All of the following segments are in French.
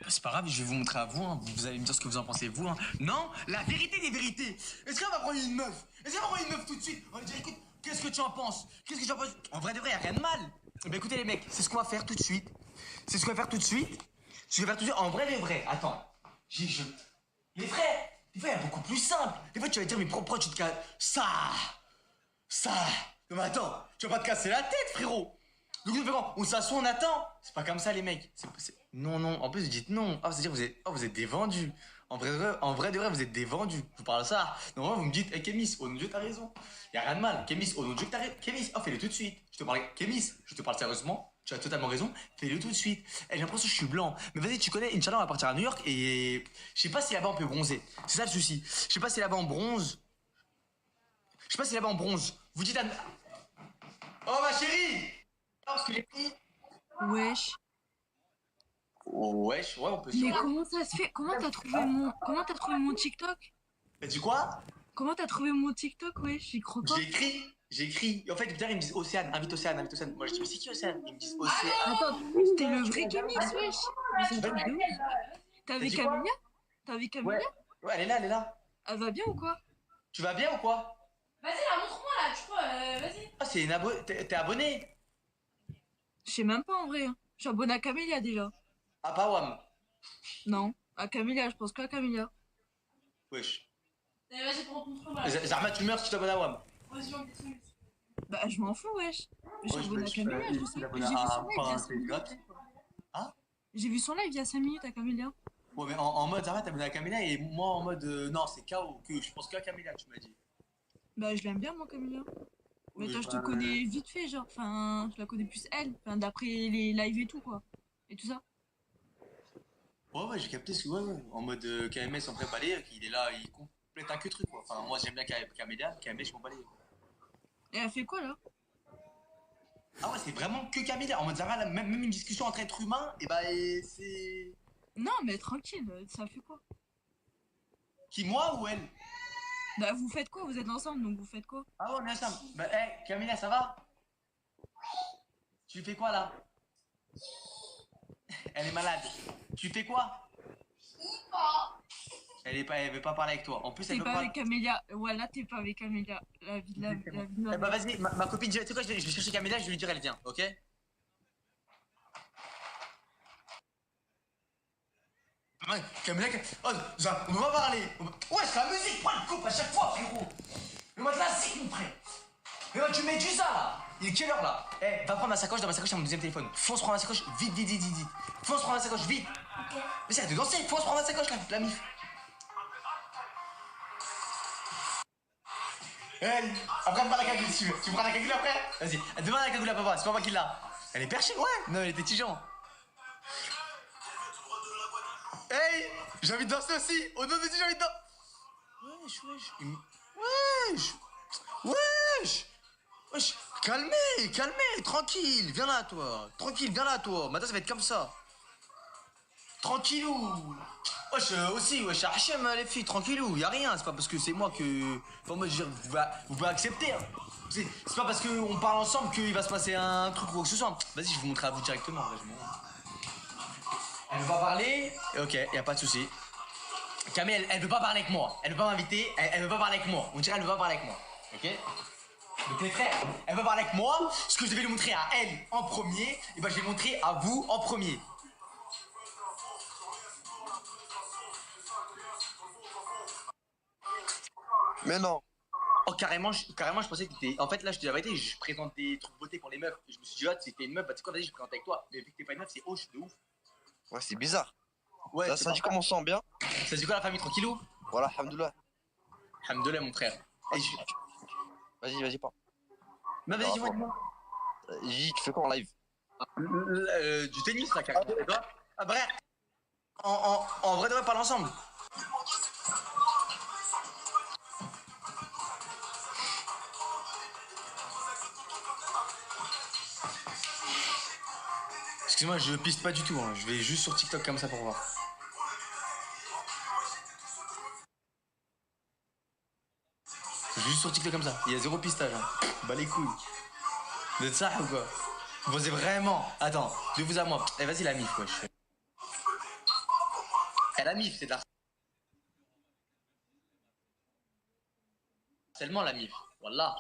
C'est pas grave, je vais vous montrer à vous, hein. Vous allez me dire ce que vous en pensez, vous. Hein. Non, la vérité des vérités. Est-ce qu'elle va prendre une meuf? Est-ce qu'elle va prendre une meuf tout de suite? On va dire, écoute, qu'est-ce que tu en penses? Qu'est-ce que tu en penses? En vrai de vrai, y a rien de mal. Eh ben écoutez les mecs, c'est ce qu'on va faire tout de suite. C'est ce qu'on va faire tout de suite. Ce qu'on va faire tout de suite. En vrai de vrai, attends. Les frères, des fois, il y a beaucoup plus simple. Des fois, tu vas te dire, mais pourquoi tu te casses ça. Non mais attends, tu vas pas te casser la tête, frérot. Donc on s'assoit, on attend. C'est pas comme ça, les mecs. Non. En plus, vous dites non. Ah, c'est-à-dire vous êtes des vendus. En vrai de vrai, vous êtes des vendus. Je vous parle de ça. Normalement, vous me dites, hey, Kémis, au nom de Dieu, t'as raison. Y a rien de mal. Kémis, au nom de Dieu, t'as raison. Kémis, oh, fais-le tout de suite. Kémis, je te parle sérieusement. Tu as totalement raison. Fais-le tout de suite. Et j'ai l'impression que je suis blanc. Mais vas-y, tu connais, Inch'Allah, on va partir à New York et je sais pas si là-bas on peut bronzer. C'est ça le souci. Je sais pas si là-bas on bronze. Vous dites à... Oh, ma chérie! Parce que les filles... Wesh. Wesh, ouais, on peut Mais comment ça se fait? Comment t'as trouvé mon TikTok? T'as dit quoi? Comment t'as trouvé mon TikTok? Wesh, j'y crois pas. J'ai écrit. Et en fait, tout à l'heure, ils me disent Océane, invite Océane. Moi, je dis, mais c'est qui Océane? Ils me disent Océane. Attends, c'était le vrai Kémis, wesh. Mais c'est un truc de ouf. T'avais Camilla? Ouais, elle est là. Elle va bien ou quoi? Tu vas bien ou quoi? Vas-y, là, montre-moi, là, tu crois, vas-y. Ah, c'est une abonnée. T'es abonné? Je sais même pas en vrai. Hein. Je suis abonné à Camilla déjà. Ah, pas Wam. Non, à Camilla, je pense qu'à Camilla. Wesh. Allez, vas-y, prends ton truc, là. Zarma, tu meurs si tu t'abonnes à Wam. Vas-y, on descend. Bah, je m'en fous, wesh. Je suis abonné à Camilla, je sais. J'ai vu son live il y a 5 minutes à Camilla. Ouais, mais en mode Zarma, t'es abonné à Camilla et moi en mode non, c'est KO, que je pense qu'à Camilla, tu m'as dit. Bah, je l'aime bien, moi, Camilla. Mais Oui, toi, je te connais vite fait, genre, enfin, je la connais plus elle, enfin, d'après les lives et tout, quoi. Et tout ça. Ouais, j'ai capté ce que, ouais. En mode KMS en pré-balai, il est là, il complète un que truc, quoi. Enfin, moi, j'aime bien Camilla, KMS, je m'en balai. Et elle fait quoi, là? Ah ouais, c'est vraiment que Camilla. En mode Zara, même une discussion entre êtres humains, et bah, c'est. Non, mais tranquille, ça fait quoi? Qui, moi ou elle? Bah, vous faites quoi? Vous êtes ensemble, donc vous faites quoi? Ah ouais, on est ensemble. Bah, hey, Camilla, ça va? Tu fais quoi là? Elle est malade. Tu fais quoi? Elle veut pas parler avec toi. En plus, elle T'es veut pas pas. avec Camélia. Ouais, là, t'es pas avec Camélia. La vie de la vie de Eh bah, vas-y, ma copine, tu sais quoi, je vais chercher Camilla, je vais lui dire, elle vient, ok? Ouais, Camilla, oh, ça, on peut pas parler. Ouais, c'est la musique, prends une coupe à chaque fois, frérot. Le mode classique, mon frère. Mais ouais, tu mets du ça là. Il est quelle heure là? Eh, va prendre ma sacoche, dans ma sacoche, il y a mon deuxième téléphone. Fonce prendre ma sacoche, vite. Fonce prendre ma sacoche, vite. Ok. Mais c'est de danser, fonce prendre ma sacoche là, la mif. Hey, après, prends la cagoule si tu veux. Tu prends la cagoule après? Vas-y, demande la cagoule à papa, c'est pas moi qui l'a. Elle est perchée, ouais. Non, elle était tigeant. Hey, j'ai envie de danser aussi. Au nom de Dieu, j'ai envie de danser. Wesh. Calmez, tranquille. Viens là, toi. Maintenant, ça va être comme ça. Tranquillou. Wesh, Hachem, les filles, tranquillou. Y'a rien. C'est pas parce que c'est moi que. Enfin, moi, je veux dire, vous pouvez accepter. Hein. C'est pas parce qu'on parle ensemble qu'il va se passer un truc ou quoi que ce soit. Vas-y, je vais vous montrer à vous directement. Elle veut pas parler? Ok, y a pas de souci. Camille, elle veut pas parler avec moi. Elle veut pas m'inviter. Elle veut pas parler avec moi. On dirait elle veut pas parler avec moi. Ok? Donc les frères, elle veut parler avec moi. Ce que je devais lui montrer à elle en premier, et ben je vais le montrer à vous en premier. Mais non. Oh carrément, je pensais que t'étais. En fait là, je te dis la vérité, je présente des trucs beauté pour les meufs. Et je me suis dit, si t'es une meuf, bah tu sais quoi, vas-y, je présente avec toi. Mais vu que t'es pas une meuf, c'est hoche de ouf. Ouais, c'est bizarre. Ouais, ça dit comment on sent bien. Ça dit quoi la famille, tranquillou? Voilà, alhamdoulilah. Alhamdoulilah, mon frère. Vas-y, pas. Non, vas-y, dis-moi. J, tu fais quoi en live? Du tennis, là, carrément. Et toi? Ah, bref. En vrai, on devrait parler ensemble. Excuse-moi, je piste pas du tout, hein. Je vais juste sur TikTok comme ça pour voir. Juste sur TikTok comme ça, il y a zéro pistage, hein. Bah les couilles. Vous êtes ça ou quoi? Vous pensez vraiment? Attends, de vous à moi. Eh vas-y la mif, wesh. Elle a mif, c'est de l'harcèlement la mif. Voilà.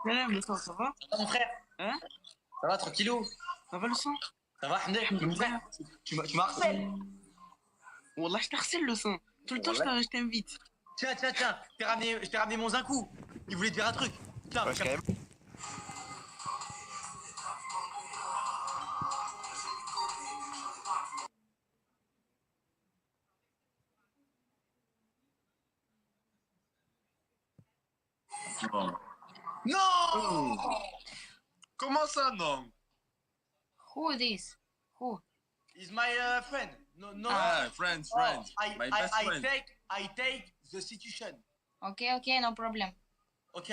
Salam, le sang, ça va? Ça va mon frère? Hein? Ça va tranquillou? Ça va le sang? Ça va Hamdek, mon frère? Tu m'harcèles? Wallah, je t'harcèle le sang. Tout le temps, je t'invite. Tiens, je t'ai ramené mon Zinkou. Il voulait te dire un truc. Tiens, Ouais, quand même. Non. Non! Comment ça, non? Who this? Who? He's my friend. No. Ah, friends. My best friend. I take the situation. Ok, no problem. Ok.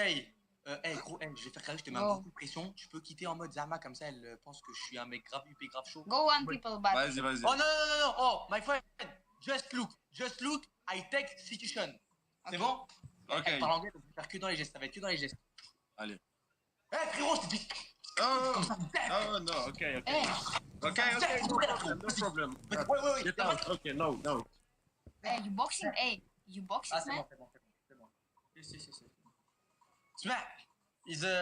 Gros, je vais faire carré, je te mets Go. beaucoup de pression. Tu peux quitter en mode Zama comme ça, elle pense que je suis un mec grave huppé, grave chaud. Go on, people, but Vas-y. Oh non. Oh, my friend. Just look. I take situation. C'est bon? Ok. Elle parle anglais, donc je vais faire que dans les gestes. Ça va être que dans les gestes. Allez. Frérot, je t'ai dit. Oh, no, ok. hey, Ok, no problem. Ouais. Get out. Ok, no. you boxing? Hey, you boxing, Ah, c'est man? bon. Si. Smack. Is a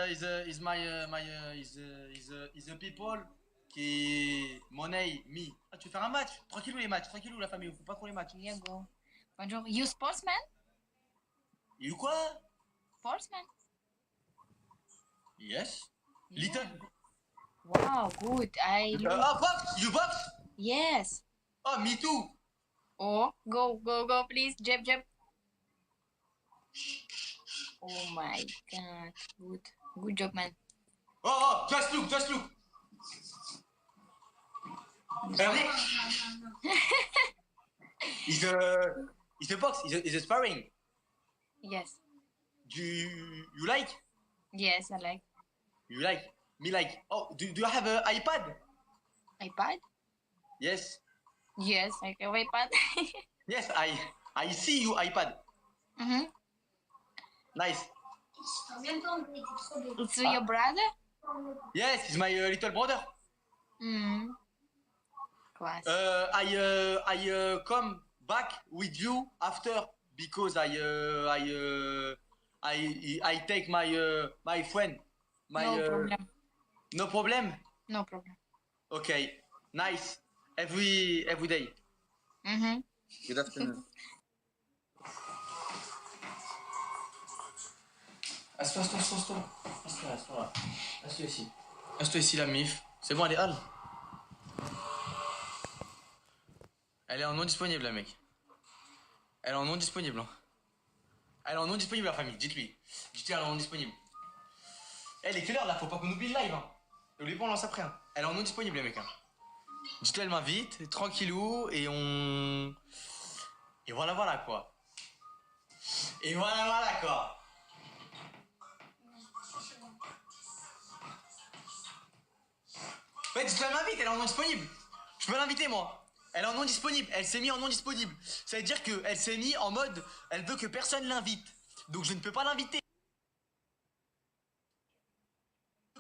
people qui money me. Ah, tu veux faire un match? Tranquillou les matchs, tranquillou la famille, faut pas trop les matchs. Yeah, go. Bonjour. You sportsman? You quoi? Sportsman? Yes. Yeah. Little. Wow, good. I look. Box. You box? Yes. Oh, me too. Oh, go, please. Jab. Oh my god. Good job, man. Oh, just look. Regardez. He's a box. He's a sparring. Yes. You like? Yes, I like. You like? Me like. Oh, do you have an iPad? iPad? Yes. Yes, I have iPad. Yes, I see you iPad. Mm-hmm. Nice. It's your brother? Yes, he's my little brother. Mm. Class. I come back with you after because I take my friend. No problem. No problem. No problem. Okay, nice. Every day. Mm-hmm. Good afternoon. Assis-toi. Assis-toi ici. Assis-toi ici, la mif. C'est bon, elle est hal. Elle est en non disponible, la mec. Elle est en non disponible. Hein. Elle est en non disponible, la famille. Dites-lui. Dites-lui, elle est en non disponible. Elle est quelle heure là? Faut pas qu'on oublie le live. Hein. N'oublie pas, on lance après. Hein. Elle est en non disponible, les mecs. Hein. Dites-lui, elle m'invite, tranquillou, et on. Et voilà quoi. Et voilà quoi. Ouais, dites-lui, elle m'invite, elle est en non disponible. Je peux l'inviter, moi. Elle est en non disponible. Elle s'est mise en non disponible. Ça veut dire qu'elle s'est mise en mode. Elle veut que personne l'invite. Donc je ne peux pas l'inviter.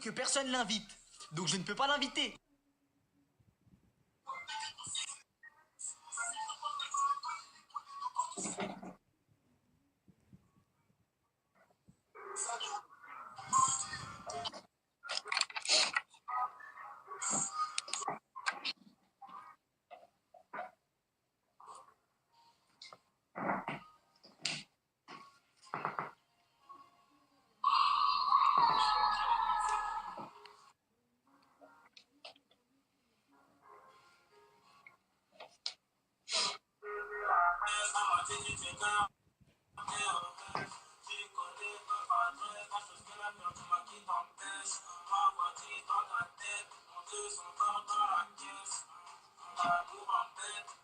Que personne l'invite. Donc je ne peux pas l'inviter.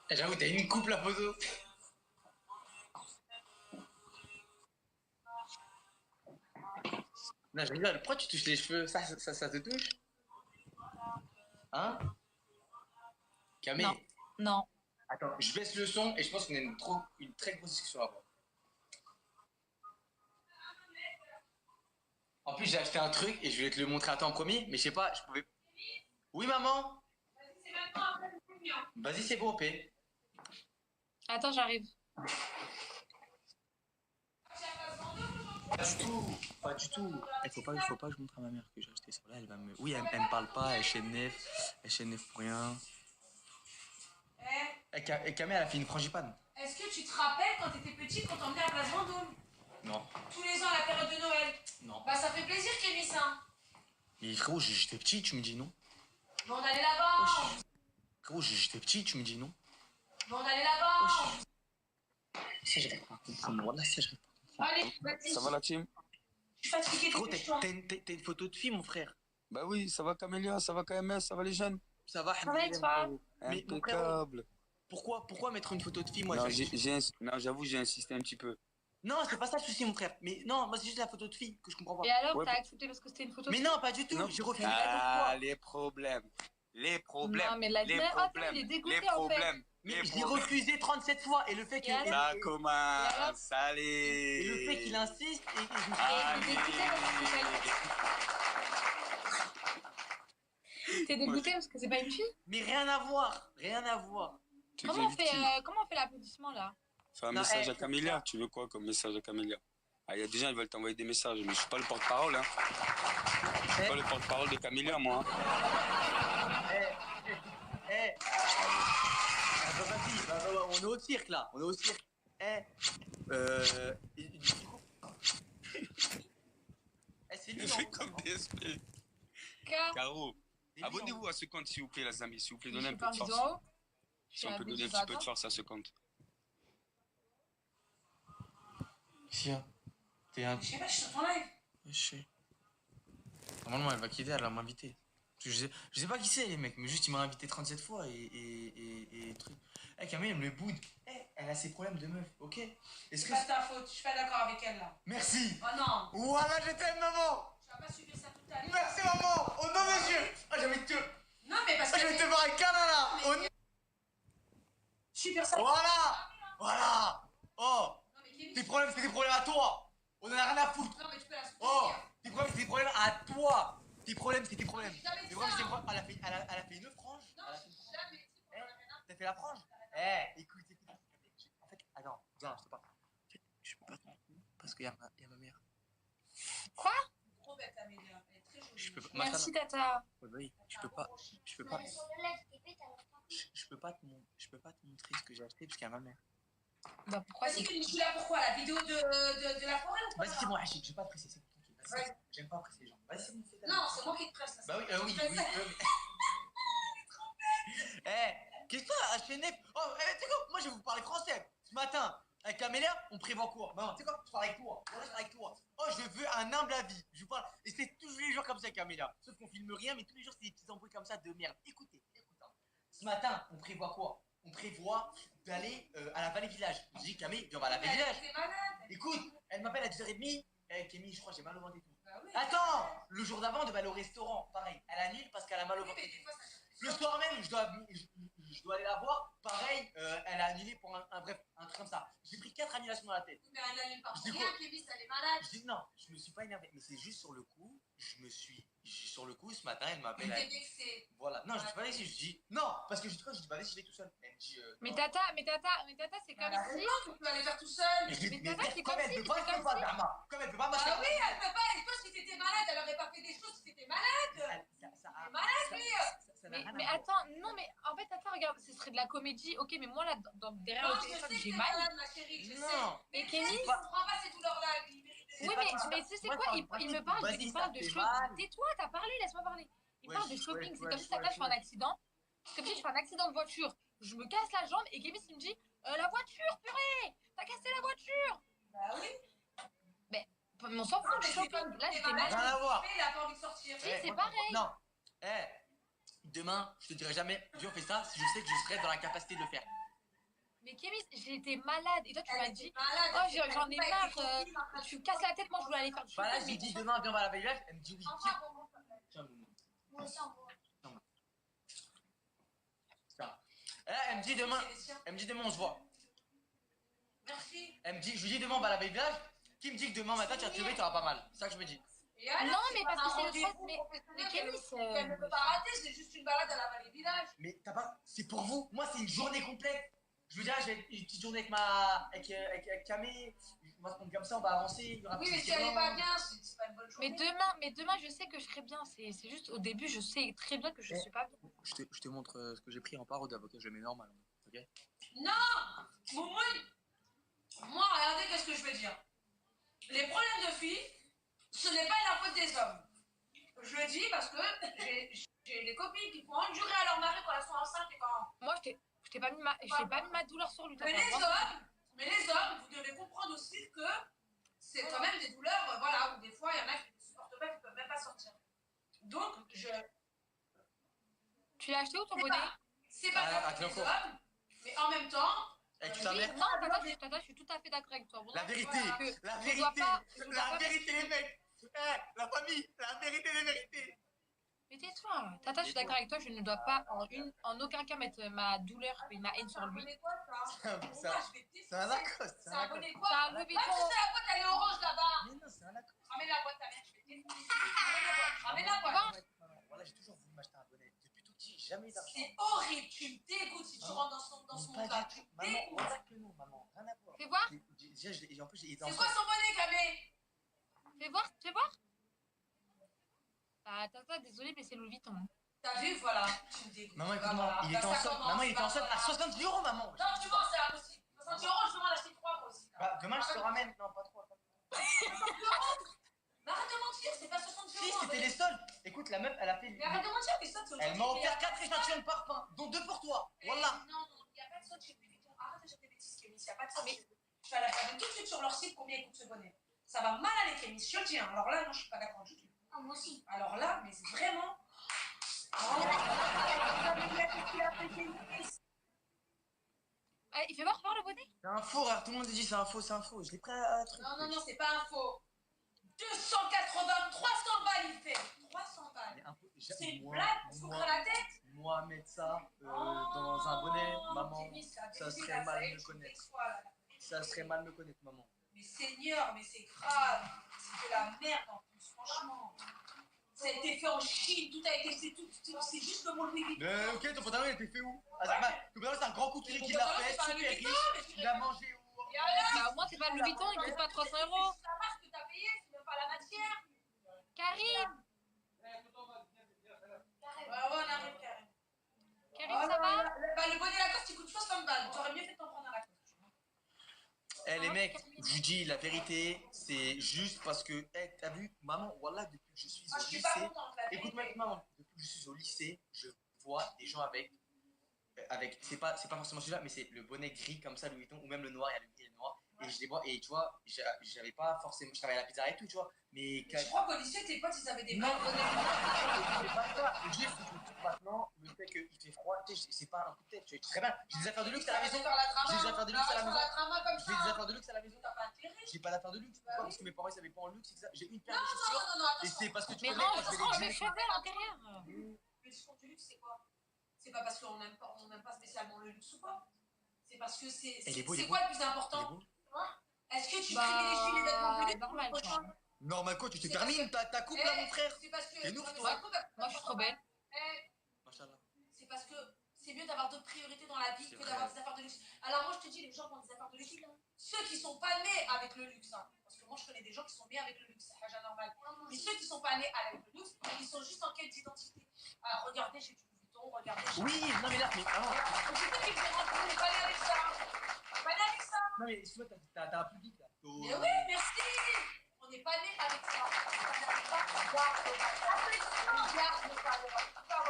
J'avoue, t'as une coupe la photo. Non, je rigole. Pourquoi tu touches les cheveux? Ça te touche? Hein? Camille? Non. Non. Attends, je baisse le son et je pense qu'on a une très grosse discussion à avoir. En plus, j'ai acheté un truc et je voulais te le montrer à toi en premier, mais je sais pas, je pouvais. Oui, maman? Vas-y, c'est bon, P. Attends, j'arrive. Pas du tout, pas du tout. Il faut pas que je montre à ma mère que j'ai acheté ça. Là, elle va me. Oui, elle me parle pas, elle chaîne neuf pour rien. Et Camille, elle a fait une frangipane. Est-ce que tu te rappelles quand t'étais petit, quand t'emmenais à Place Vendôme? Non. Tous les ans à la période de Noël? Non. Bah ça fait plaisir, Kémis, hein. Mais frérot, j'étais petit, tu me dis non. Bon, on allait là-bas. Frérot, j'étais petit, tu me dis non. Bon, on allait là-bas. Si, j'arrive pas à comprendre. Voilà, si, j'arrive pas. Allez, vas-y. Ça va la team? Je suis fatiguée, Frérot, dépêche-toi. t'as une photo de fille, mon frère. Bah oui, ça va Camélia, ça va KMS, ça va les jeunes? Ça va, Ça va et toi? Mais mon Impeccable. Pourquoi mettre une photo de fille, moi Non, je- non, j'avoue, j'ai insisté un petit peu. Non, c'est pas ça le souci, mon frère. Mais non, moi, c'est juste la photo de fille que je comprends pas. Et alors, Ouais, t'as accepté parce que c'était une photo? Mais non, pas du tout. Non. J'ai refusé la Ah, fois. les problèmes. Non, mais la les attends, problèmes. il est dégoûté Les en fait. problèmes. Mais Les je l'ai problèmes. refusé 37 fois. Et le fait qu'il alors Ça Et commence, alors allez. et le fait qu'il insiste et je me suis Et il est dégoûté parce que c'est pas une... T'es dégoûté parce que c'est pas une fille? Mais rien à voir. Rien à voir. Tu Comment on dis fait, victime. comment on fait l'applaudissement là? Fais un Non, message eh, à Camélia. Tu veux quoi comme message à Camélia? Ah, il y a des gens, ils veulent t'envoyer des messages, mais je suis pas le porte-parole, hein. Je suis Eh. pas le porte-parole de Camélia, moi. Vas-y, on est au cirque là. On est au cirque. Du coup. C'est lui. C'est comme DSP. Car Caro, abonnez-vous à ce compte, s'il vous plaît, les amis. S'il vous plaît, je donnez un suis peu pas de en force. vidéo. Si on peut donner un petit peu de force à ce compte. Tiens. T'es un. Je sais pas, je suis sur ton live. Je sais. Normalement, elle va quitter, elle va m'inviter. Je sais pas qui c'est, les mecs, mais juste il m'a invité 37 fois et truc. Eh, Camille, elle me boude. Eh, elle a ses problèmes de meuf, ok? Est-ce C'est que. pas de ta faute, je suis pas d'accord avec elle là. Merci! Oh non, Voilà, je t'aime, maman! tu vas pas suivre ça toute ta vie. Merci, maman! Au nom de Dieu! Ah, j'ai envie de te. Non, mais parce Ah, que. j'ai envie de te voir un câlin là! Au nom. Super ça. Voilà! Voilà! Oh! Non, mais Kémis. Tes problèmes, c'est des problèmes à toi! On en a rien à foutre! Non, mais tu peux la soutenir. Oh! Tes problèmes, c'est des problèmes à toi! Tes problèmes, c'est tes problèmes! Jamais Tes dit problèmes, c'est des ça. problèmes. Elle a fait une frange! Non, Elle a fait une frange. jamais dit ça. T'as fait la frange? Eh, écoute. En fait, attends, viens, je te parle. En fait, je peux pas te montrer parce qu'il y a ma mère. Trop bête, Amélia. Elle est très jolie. Je peux pas. Merci Tata. Ouais, bah oui, je peux pas. Je peux pas. Je peux pas te montrer ce que j'ai acheté parce qu'il y a ma mère. Bah pourquoi Vas-y, c'est... tu suis là pourquoi? La vidéo de la forêt ou pas? Vas-y, c'est bon, Rachid, je vais pas te presser, c'est bon, tranquille. Vas-y, j'aime pas presser les gens. Vas-y, c'est bon, fais ta Non, c'est moi qui te presse là. Bah oui, oui, Tu fais oui. ça. Eh, qu'est-ce que ça, HNF? Oh, tu sais quoi? Moi, je vais vous parler français. Ce matin, avec Camélia, on prévoit quoi? Bah non, tu sais quoi? Je parle avec toi. Voilà, je parle avec toi. Oh, je veux un humble avis. Je vous parle. Et c'est tous les jours comme ça, Camélia. Sauf qu'on filme rien, mais tous les jours, c'est des petits embrouilles comme ça de merde. Écoutez, hein. Ce matin, on prévoit quoi? On prévoit d'aller à la Vallée Village. Je dis, Camille, viens, on va à la Vallée Village. T'es malade. Écoute, elle m'appelle à 10h30. Camille, je crois que j'ai mal au ventre et tout. Bah oui. Attends, le jour d'avant, on devait aller au restaurant. Pareil, elle annule parce qu'elle a mal au Oui, ventre. mais des fois, ça cherche. Le soir même, je dois aller la voir. Pareil, elle a annulé pour bref, un truc comme ça. J'ai pris 4 annulations dans la tête. Mais elle annule pas Je pour dis rien, Kémis, elle est malade. Je dis non, je me suis pas énervé. Mais c'est juste sur le coup, sur le coup, ce matin, elle m'appelle. Mais t'es vexée. Voilà, non, je dis pas vexé, je dis non, parce que je dis quoi, je dis pas vexé, je vais tout seul. Elle me dit. Mais non. Tata, c'est comme Elle a si... raison, tu peux aller faire tout seul. Mais je dis, Mais mais Tata, c'est comme comme elle si, peut pas, c'est je peux comme pas, si. Dharma. Comme elle peut pas, moi je Bah peux oui, elle peut pas. Et toi, si t'étais malade, elle aurait pas fait des choses si t'étais malade. Ça malade, lui. n'a rien à Mais voir. attends, non mais en fait attends, regarde, ce serait de la comédie, ok, mais moi là, derrière Non, le je téléphone, sais que j'ai t'es mal. malade, ma chérie, je sais. Non. Mais Et Kémis, Kémis, je comprends pas ces douleurs-là. C'est Oui, pas mais ça. tu sais Moi, quoi, je il parle me pas parle, de- il vas-y, parle ça de fait choses. mal. Tais-toi, t'as parlé, laisse-moi parler. Il parle de Wesh, shopping, wesh, c'est comme si wesh, Tata, je fais un wesh. accident. C'est comme si je fais un accident de voiture. Je me casse la jambe et Kémis, il me dit la voiture, purée, t'as cassé la voiture. Bah oui. Mais on s'en fout du shopping. Là, j'étais malade. Rien à voir. Il a pas envie de sortir. Si, c'est moi, pareil. Non. Demain, je te dirai jamais, viens, on fait ça, si je sais que je serai dans la capacité de le faire. Mais Kémis, j'ai été malade et toi, tu m'as dit malade. oh, j'en ai marre, tu me casses la tête, moi, je voulais aller faire du Voilà, shopping. j'ai mais dit tu- demain, viens, on va à la village, elle me dit oui. Tiens, tiens, Moumou. Tiens. Elle me dit demain, on se voit. Merci. Je lui dis demain, on va à la village. Qui me dit que demain matin, tu vas te lever, tu auras pas mal. C'est ça que je me dis. Et alors, Non, mais parce que c'est le rendez-vous stress, mais professionnel Kémis, qu'elle ne peut pas rater, c'est juste une balade à la vallée village. Mais t'as pas. C'est pour vous. Moi, c'est une journée complète. Je veux dire, je vais être une petite journée avec Camé. On va se prendre comme ça, on va avancer. Il y aura un Oui, petit mais si elle est événement. pas bien, c'est pas une bonne journée. Mais demain, je sais que je serai bien. C'est juste au début, je sais très bien que je suis pas bien. Je te montre ce que j'ai pris en parole d'avocat, je le mets normal. Ok? Non, Moumoui, moi, regardez qu'est-ce que je veux dire. Les problèmes de filles, ce n'est pas la faute des hommes. Je le dis parce que j'ai des copines qui font endurer à leur mari quand elles sont enceintes et quand... Moi, je t'ai pas mis ma douleur sur lui. Mais les hommes, vous devez comprendre aussi que c'est quand même des douleurs, voilà, où des fois, il y en a qui ne supportent pas, qui ne peuvent même pas sortir. Donc, Tu l'as acheté où ton bonnet? C'est pas la faute des hommes, mais en même temps... Et tu t'as Non, Tata, je suis tout à fait d'accord avec toi. La vérité, Voilà. la Je vérité, dois pas- la vérité, les mecs. La famille, la vérité, les vérités. Mais tais-toi. Tata, je suis d'accord avec toi. Je ne dois pas en aucun cas mettre ma douleur et ma haine sur lui. C'est un Lacoste. C'est un bonnet quoi? C'est un Louis Même si Vuitton. la boîte elle est orange là-bas. Mais non, c'est un Lacoste. Ramène la boîte, ta mère, je vais t'aider. Ramène la boîte. Voilà, j'ai toujours voulu m'acheter un bonnet. Depuis tout petit, j'ai jamais eu d'argent. C'est horrible, tu me dégoûtes si tu rentres dans ce monde-là. Tu me Maman, dégoûtes. regarde que non, maman, rien à voir. Fais voir. Déjà, en plus, il était C'est en quoi son bonnet, Camé? Fais voir. Fais voir. Bah, Tata, désolé, mais c'est Louis Vuitton. T'as vu, voilà, tu me dégoûtes. Maman, écoute-moi, Voilà. il était Bah, en ça solde. commence, Maman, il était en solde à voilà. 70 €, maman. Non, tu mens, c'est impossible. 60 euros, je demande d'acheter 3 moi aussi. Bah, demain, je te ramène. Non, pas trop. Mais arrête de mentir, c'est pas 60 Si, euros. c'était les soldes. Écoute, la meuf, elle a fait. Mais arrête de mentir, mais ça, c'est Elle m'a offert 4 échantillons de parfum, dont 2 pour toi. Voilà. Non, il n'y a pas de solde chez Louis Vuitton. Arrête de dire des bêtises, Kémis, il n'y a pas de solde. Je vais aller regarder tout de suite sur leur site combien coûte ce bonnet. Ça va mal aller, Kémis, je te le dis. Hein. Alors là, non, je suis pas d'accord du tout. Ah, moi aussi. Alors là, mais c'est vraiment. Il fait voir le bonnet. C'est un faux, tout le monde dit c'est un faux, c'est un faux. Je l'ai pris à un truc. Non, c'est pas un faux. 280, 300 balles il fait. 300 balles. C'est une blague, on se prend la tête. Moi, mettre ça dans un bonnet, maman, ça serait mal me connaître. Ça serait mal me connaître, maman. Mais Seigneur, mais c'est grave. C'est de la merde en plus, franchement. Ça a été fait en Chine, tout a été. C'est juste le mot Louis Vuitton. Mais ok, ton pantalon il était fait où? Ah, ton pantalon c'est un grand couturier qui l'a fait, super riche. Il a mangé où? Bah, au moins, c'est pas Louis Vuitton, il coûte pas 300 €. C'est la marque que t'as payé, c'est même pas la matière. Karim. Ouais, on arrive, Karim. Karim, ça va? Bah, le bonnet Lacoste, il coûte 60 balles. T'aurais mieux fait de t'en prendre un Lacoste. Eh les mecs, je vous dis la vérité, c'est juste parce que, t'as vu, maman, voilà, depuis que je suis Moi, au je suis pas lycée, contente. la écoute-moi, vérité. maman, depuis que je suis au lycée, je vois des gens avec c'est pas forcément celui-là, mais c'est le bonnet gris comme ça, Louis Vuitton, ou même le noir, il y a le gris et le noir, et je les vois, et tu vois, j'avais pas forcément, je travaillais à la pizzeria et tout, tu vois, mais Je crois qu'au lycée, tes potes, ils avaient des non, balles bonnets. c'est pas ça, c'est juste que maintenant, le fait qu'il fait froid, tu sais, c'est pas un coup de tête, tu sais très bien, j'ai des affaires de luxe à la maison, j'ai des affaires de luxe à la maison, j'ai des affaires de luxe à la maison, T'as pas intérêt. j'ai pas d'affaires de luxe, pourquoi? Parce que mes parents ils savaient pas en luxe, j'ai une paire de Non, chaussures, non, et attention. c'est parce que tu Mais connais range, quand je vais range les les dire. cheveux à l'intérieur. Le discours du luxe, c'est quoi? C'est pas parce qu'on n'aime pas spécialement le luxe ou quoi? C'est parce que c'est quoi le plus important? Est-ce que tu privilégies les vêtements de luxe normal, ou autre quoi. chose? Normal quoi, tu te C'est termines ta coupe là mon frère. C'est parce que. T'es ouf, non, mais toi. c'est cool, parce que- Moi, je suis trop belle. Machallah. C'est parce que c'est mieux d'avoir d'autres priorités dans la vie C'est que vrai. d'avoir des affaires de luxe. Alors moi je te dis, les gens qui ont des affaires de luxe, ceux qui sont pas nés avec le luxe, hein, parce que moi je connais des gens qui sont nés avec le luxe, c'est déjà normal. Mais ceux qui sont pas nés avec le luxe, ils sont juste en quête d'identité. Ah, regardez, j'ai du Louis Vuitton, regardez. Oui, non mais là, mais vraiment. Je sais qu'ils vont rentrer, on n'est pas né avec ça. On n'est pas né avec ça. Non mais excuse-moi, t'as un public là. Mais oui, merci. On n'est pas né avec ça.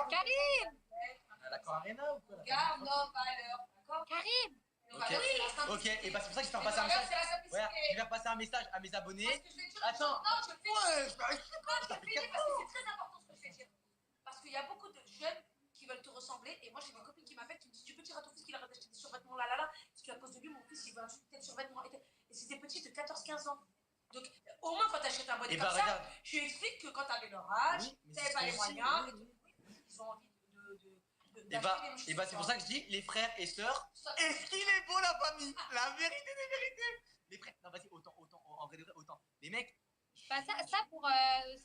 Karim. À la Arena ou quoi là? Garde nos valeurs, d'accord? Karim. Nos Ok. valeurs, c'est la simplicité. Ok, et bah c'est pour ça que je vais faire Nos passer un valeurs, message. c'est la simplicité. Voilà, je vais faire passer un message à mes abonnés. Parce que je vais dire, Attends. non, je fais Ouais, je vais Non, je finis parce que c'est très important ce que je vais dire. Parce qu'il y a beaucoup de jeunes qui veulent te ressembler. Et moi, j'ai des copines qui m'appellent qui me disent: tu peux dire à ton fils qu'il arrête d'acheter des survêtements là là là. Parce qu'à cause de lui, mon fils, il veut un tel survêtement. Et c'est des petits de 14-15 ans. Donc, au moins, quand tu achètes un bonnet Et comme bah ça, regarde. tu expliques que quand tu avais leur âge, Oui, mais tu c'est n'avais ce pas que les je moyens. dis, Et oui. ils ont envie Et bah c'est pour ça que je dis les frères et sœurs. Est-ce qu'il est beau la famille? La vérité des vérités. Les frères, non vas-y, autant, en vrai de vrai, autant. Les mecs, Bah, ça pour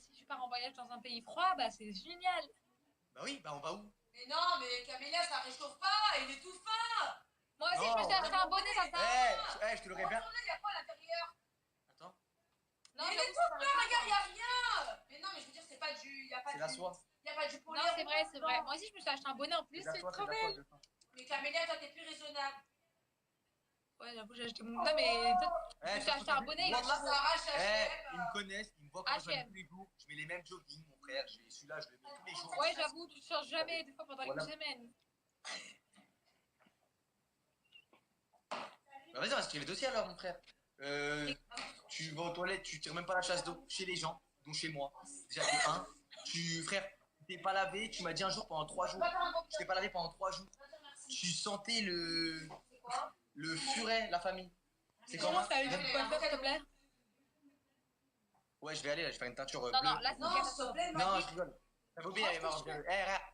si tu pars en voyage dans un pays froid, bah, c'est génial. bah oui, bah on va où? Mais non, mais Camélia, ça réchauffe pas, il est tout fin. Moi aussi, je me suis acheté un bonnet, ça Je te l'aurais bien. Il y a quoi à l'intérieur? Attends, Non, Mais il j'avoue, est tout plein, regarde, il y a rien. Mais non, mais je veux dire, c'est pas du. Y a pas c'est la du. soie. Y a pas du Non, polaire. c'est vrai, c'est vrai. Moi aussi, je me suis acheté un bonnet en plus, c'est trop belle. de fin. Mais Camélia, toi, t'es plus raisonnable. Ouais, j'avoue, j'ai acheté mon. Non, mais toi, je me suis acheté un bonnet. Là, ça s'arrache Ils H&M. me connaissent, ils me voient quand je H&M. tous les jours. Je mets les mêmes joggings, mon frère. Celui-là, je le mets tous les jours. Ouais, j'avoue, tu changes jamais, des fois pendant Voilà. une semaine. Bah vas-y, on va se tirer les dossiers alors, mon frère. Tu vas aux toilettes, tu tires même pas la chasse d'eau chez les gens, dont chez moi. Déjà, de un. Frère, tu t'es pas lavé, tu m'as dit un jour pendant 3 jours. Tu t'es pas lavé pendant 3 jours. Tu sentais le furet, la famille. C'est Comment comment ça, une coiffeur, s'il te plaît? Ouais, je vais aller là, je vais faire une teinture bleue. Non, non, là, c'est Non, une s'il te plaît, Non, je rigole. J'avais oublié, elle est morte. Range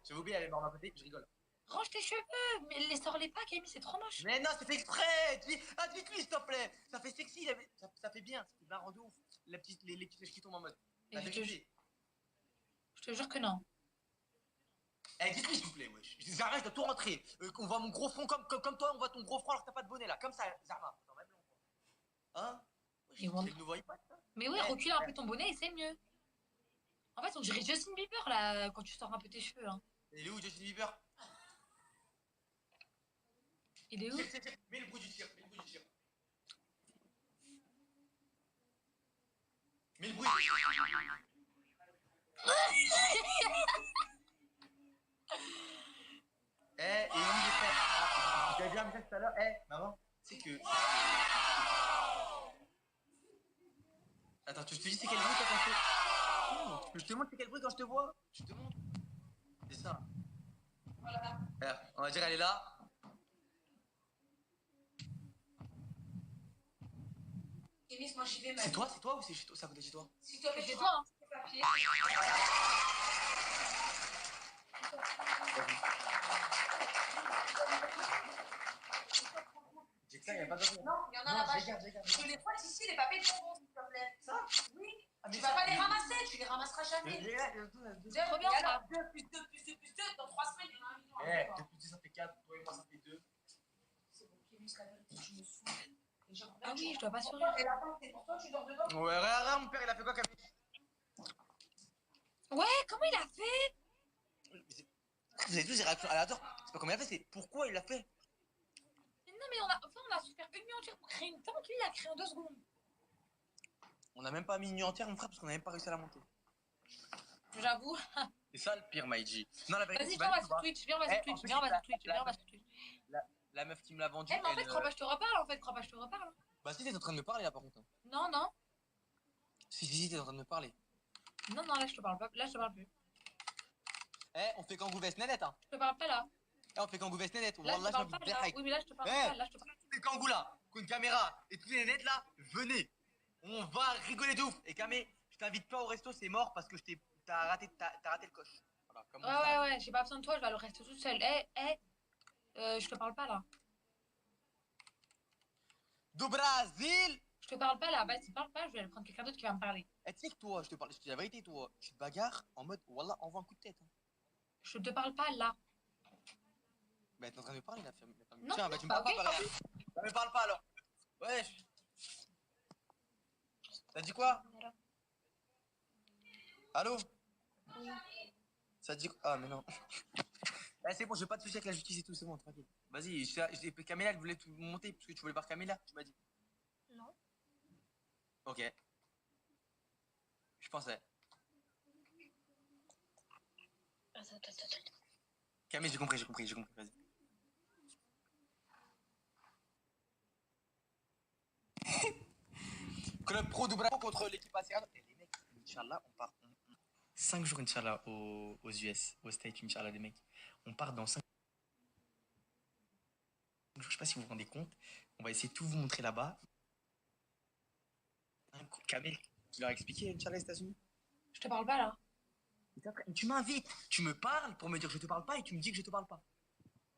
J'avais oublié, elle est morte d'un côté, je rigole. Range tes cheveux, mais les sors-les pas, Camille, c'est trop moche. Mais non, c'est fait exprès. Dites-lui, s'il te plaît. Ça fait sexy, ça fait bien, ça fait marrant de ouf. Les petites mèches qui tombent en mode. Ça Et fait je te kiffer. Je te jure que non. Eh, dites-lui s'il vous plaît, wesh. Zara, je dois tout rentrer. On voit mon gros front comme toi, on voit ton gros front alors que t'as pas de bonnet là. Comme ça, Zara. Attends, même blanc, quoi. Hein? Et C'est voilà. le nouveau iPad, ça? Mais ouais, recule un peu ton bonnet et c'est mieux. En fait, on dirait Justin Bieber là, quand tu sors un peu tes cheveux. Hein. Il est où, Justin Bieber? Il est où? Tire. Mets le bruit du tir, Mets le bruit. Et où il est frère? J'avais vu un message tout à l'heure. Maman, c'est que. Attends, tu te dis c'est quel bruit toi quand je te montre c'est quel bruit quand je te vois? Je te montre. C'est ça. Voilà. On va dire elle est là. Kémis, moi j'y vais, C'est toi ou c'est chez toi? C'est à côté de chez toi? S'il te plaît, C'est tu toi, hein. rentres tes papiers. J'ai que ça, il n'y a pas d'autre. Non, il y en a Non, là-bas. je regarde. Je les pointe ici, les papiers de bonbons, s'il te plaît. Ça? Oui. Ah, Tu vas pas les ramasser, tu les ramasseras jamais. Trop bien, ça. 2 plus 2 plus 2 plus 2, dans 3 semaines, il y en a un million. Eh, 2 plus 2 ça fait 4, toi et moi ça fait 2. C'est bon, Kémis, la vérité, je me saoule. Et j'aimerais Ah que oui, tu- je dois pas sourire. Et la tente, c'est pour toi, tu dors dedans. Ouais, regarde, mon père il a fait quoi Camille? Ouais, comment il a fait? Vous avez tous des réactions aléatoires. C'est pas comment il a fait, c'est pourquoi il l'a fait. Mais non, mais on a souffert une nuit entière pour créer une tente, lui il a créé en 2 secondes. On a même pas mis une nuit entière, mon frère, parce qu'on a même pas réussi à la monter. J'avoue. C'est ça le pire, Maïji. Non, la vérité, Vas-y, c'est viens, on va pas sur Twitch, viens, on va sur Twitch, viens, on va sur Twitch, viens, on va sur Twitch. la meuf qui me l'a vendu. Eh, mais en fait, elle, crois pas, je te reparle, en fait, crois pas, je te reparle. Bah, si, t'es en train de me parler là par contre. Non, non, Si, t'es en train de me parler. non, non, là je te parle pas, là je te parle plus. On fait Kangouvès net, hein. Je te parle pas là. On fait Kangouvès net. Là je te Wallah, parle je pas là. Oui, mais là je te parle pas, là je te parle. Les Kangou là, qui ont une caméra et tous les nets là, venez. On va rigoler de ouf. Et Kamé, je t'invite pas au resto, c'est mort parce que t'as raté le coche. Voilà, comme on dit ça. Ouais, j'ai pas besoin de toi, je vais aller rester toute seule. Je te parle pas là. Do Brasil. Je te parle pas là, vas-y, parle pas, je vais aller prendre quelqu'un d'autre qui va me parler. Tu sais que toi, je te dis la vérité, toi, tu te bagarres en mode, Wallah, envoie un coup de tête. Hein. Je te parle pas là. Bah, t'es en train de me parler, la femme. Non, Tiens, bah, tu me parles ok, pas, regarde. Bah, me parle pas alors. Wesh. T'as dit quoi? Allô? Ça dit quoi? Ah, mais non. C'est bon, j'ai pas de soucis avec la justice et tout, c'est bon, tranquille. Vas-y, Camélia, elle voulait tout monter parce que tu voulais voir Camélia, tu m'as dit. Non. Ok. Je pensais. Attends. Camille, j'ai compris, vas-y. Club Pro Bravo contre l'équipe asiatique. Et les mecs, Inch'Allah, on part 5 jours, Inch'Allah, aux US, aux States, Inch'Allah, les mecs. On part dans 5 jours, je sais pas si vous vous rendez compte. On va essayer de tout vous montrer là-bas. Camille, tu leur as expliqué, Inch'Allah, les États-Unis? Je te parle pas là. Tu m'invites, tu me parles pour me dire que je te parle pas et tu me dis que je te parle pas.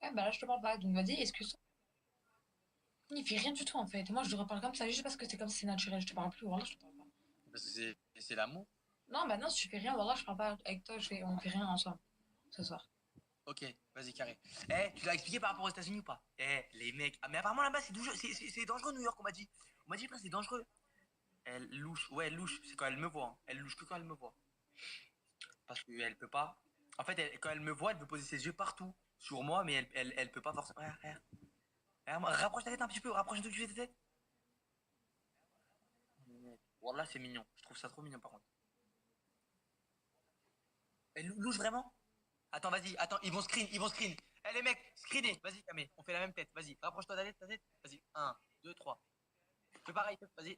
Ouais, bah là je te parle pas, donc vas-y, excuse-toi. Il fait rien du tout en fait. Et moi je te reparle comme ça, juste parce que c'est comme si c'est naturel, je te parle plus, voilà, je te parle pas. Parce que c'est l'amour. Non, bah non, si tu fais rien, voilà, je parle pas avec toi, on fait rien ensemble ce soir. Ok, vas-y, carré. Eh, tu l'as expliqué par rapport aux États-Unis ou pas? Eh, les mecs. Ah, mais apparemment là-bas, c'est dangereux, New York, on m'a dit. On m'a dit, frère, c'est dangereux. Elle louche. Ouais, elle louche. C'est quand elle me voit, hein. Elle louche que quand elle me voit. Parce qu'elle peut pas. En fait, quand elle me voit, elle peut poser ses yeux partout sur moi, mais elle peut pas forcément. Regarde, regarde. Regarde, rapproche ta tête un petit peu, rapproche un tout petit peu ta tête. Wallah, c'est mignon. Je trouve ça trop mignon par contre. Elle louche vraiment? Attends, vas-y, attends, ils vont screen, ils vont screen. Eh les mecs, screenez, vas-y, Camé, on fait la même tête, vas-y, rapproche-toi ta tête, vas-y, 1, 2, 3. Fais pareil, vas-y.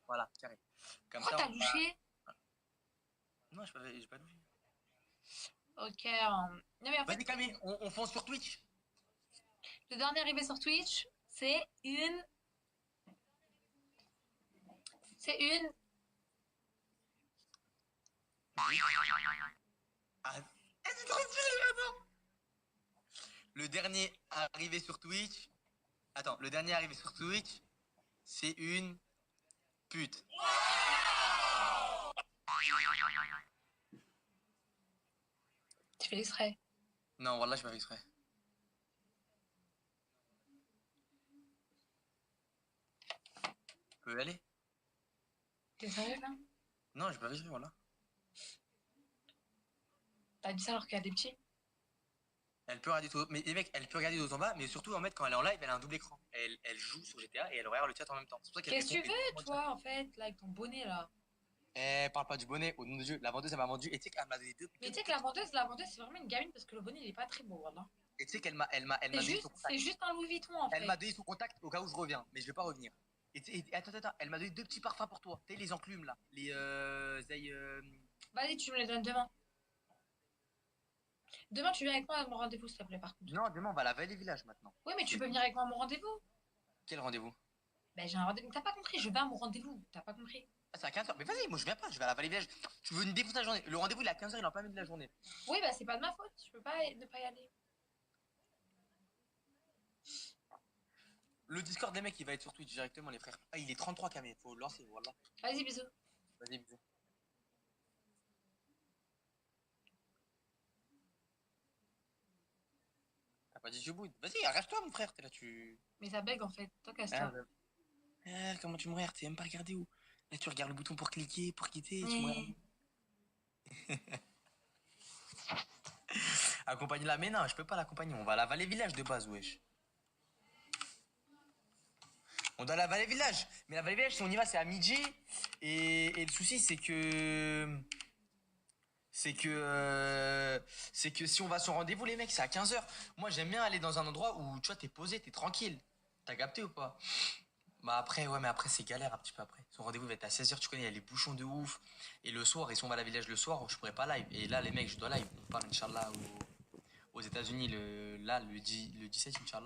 Voilà, carré. Comme Pourquoi ça, t'as louché? Non, j'ai pas louché. Ok. Non, mais en fait, Vas-y, Camé, on fonce sur Twitch. le dernier arrivé sur Twitch, c'est une. C'est une. Ah, c'est trop stylé, attends. Le dernier arrivé sur Twitch. Attends, le dernier arrivé sur Twitch, c'est une pute. Tu fais exprès. Non, voilà, je vais faire exprès. Tu peux y aller? T'es sérieux là? Non, je vais pas faire exprès, voilà. T'as dit ça alors qu'il y a des petits? Elle peut regarder tout, mais les mecs, elle peut regarder tout en bas, mais surtout en fait quand elle est en live, elle a un double écran. Elle joue sur GTA et elle regarde le chat en même temps. C'est pour ça qu'elle Qu'est-ce que tu répond veux, toi, en fait, là, avec ton bonnet là? Eh, parle pas du bonnet, au nom de Dieu. La vendeuse, elle m'a vendu. Et tu sais qu'elle m'a donné Mais tu sais que la vendeuse, c'est vraiment une gamine parce que le bonnet, il est pas très beau, voilà. Et tu sais qu'elle m'a donné son contact. C'est juste un Louis Vuitton, en fait. Elle m'a donné son contact au cas où je reviens, mais je vais pas revenir. Attends, elle m'a donné 2 petits parfums pour toi. Tu sais, les enclumes là. Les Vas-y, tu me les donnes demain. Demain, tu viens avec moi à mon rendez-vous, s'il te plaît, par contre. Non, demain, on va à la Vallée Village maintenant. Oui, mais tu peux venir avec moi à mon rendez-vous. Quel rendez-vous? Ben, j'ai un rendez-vous. T'as pas compris, je vais à mon rendez-vous. T'as pas compris. Ah, c'est à 15h. Mais vas-y, moi je viens pas, je vais à la Vallée Village. Tu veux une défoncer la journée? Le rendez-vous il est à 15h, il est en plein milieu de la journée. Oui, bah, c'est pas de ma faute. Je peux pas ne pas y aller. Le Discord des mecs, il va être sur Twitch directement, les frères. Ah, il est 33 Camé, faut le lancer, voilà. Vas-y, bisous. Vas-y, bisous. T'as pas dit je boude. Vas-y, arrête-toi, mon frère, t'es là, tu. Mais ça bug, en fait. Toi, casse-toi. Ah, comment tu me regardes? Tu sais même pas regarder où? Là, tu regardes le bouton pour cliquer, pour quitter, et tu me regardes. Accompagne-la, mais non, je peux pas l'accompagner. On va à la Vallée Village de base, wesh. On doit à la Vallée Village. Mais la Vallée Village, si on y va, c'est à midi. Et le souci, c'est que. C'est que si on va sur rendez-vous, les mecs, c'est à 15h. Moi, j'aime bien aller dans un endroit où, tu vois, t'es posé, t'es tranquille. T'as capté ou pas? Bah après, ouais, mais après, c'est galère un petit peu après. Son rendez-vous va être à 16h, tu connais, il y a les bouchons de ouf. Et le soir, et si on va à la Village le soir, je pourrais pas live. Et là, les mecs, je dois live. On part, Inch'Allah, aux États-Unis le 17, Inch'Allah.